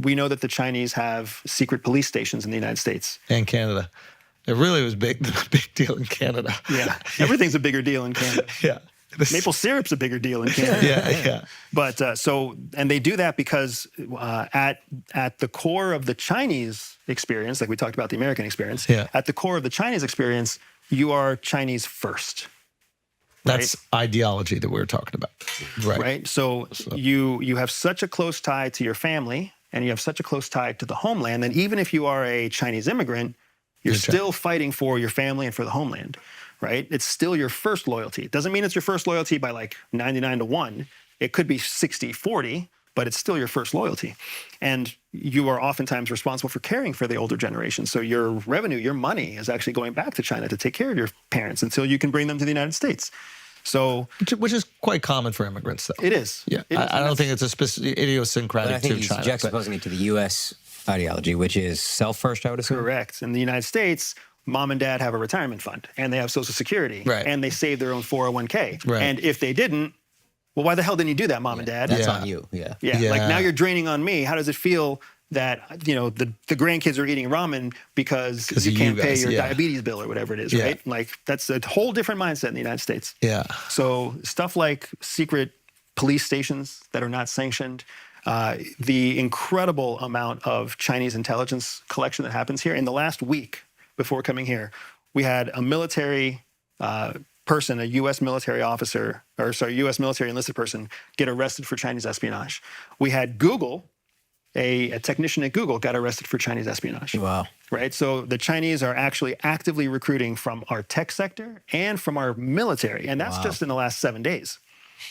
we know that the Chinese have secret police stations in the United States. And Canada. It really was big deal in Canada. Yeah. Everything's a bigger deal in Canada. Yeah. Maple syrup's a bigger deal in Canada. Yeah. But and they do that because at the core of the Chinese experience, like we talked about the American experience, at the core of the Chinese experience, you are Chinese first. That's ideology that we're talking about. Right. So you have such a close tie to your family and you have such a close tie to the homeland that even if you are a Chinese immigrant, you're still fighting for your family and for the homeland, right? It's still your first loyalty. It doesn't mean it's your first loyalty by like 99-1. It could be 60-40, but it's still your first loyalty. And you are oftentimes responsible for caring for the older generation. So your revenue, your money is actually going back to China to take care of your parents until you can bring them to the United States. So, which is quite common for immigrants, though. It is. Yeah, I don't think it's a specific idiosyncratic to China. But I think he's juxtaposing it to the U.S. ideology, which is self-first, I would assume. Correct. In the United States, mom and dad have a retirement fund, and they have Social Security, and they save their own 401k. Right. And if they didn't, well, why the hell didn't you do that, mom and dad? That's on you. Yeah. Like now you're draining on me. How does it feel that the grandkids are eating ramen because you can't pay your diabetes bill or whatever it is, right? Like that's a whole different mindset in the United States. Yeah. So stuff like secret police stations that are not sanctioned, the incredible amount of Chinese intelligence collection that happens here. In the last week before coming here, we had a military person, a U.S. military officer, U.S. military enlisted person get arrested for Chinese espionage. We had Google, a technician at Google got arrested for Chinese espionage. Wow. Right? So the Chinese are actually actively recruiting from our tech sector and from our military. And that's just in the last 7 days.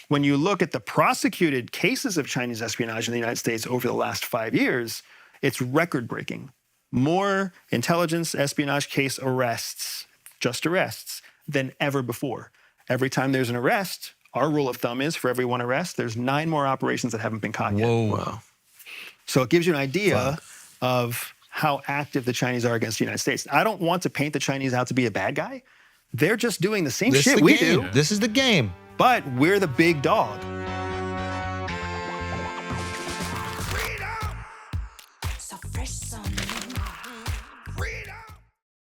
When you look at the prosecuted cases of Chinese espionage in the United States over the last 5 years, it's record-breaking. More intelligence espionage case arrests, just arrests, than ever before. Every time there's an arrest, our rule of thumb is for every one arrest, there's 9 more operations that haven't been caught yet. Whoa. So it gives you an idea of how active the Chinese are against the United States. I don't want to paint the Chinese out to be a bad guy. They're just doing the same shit we do. This is the game. But we're the big dog.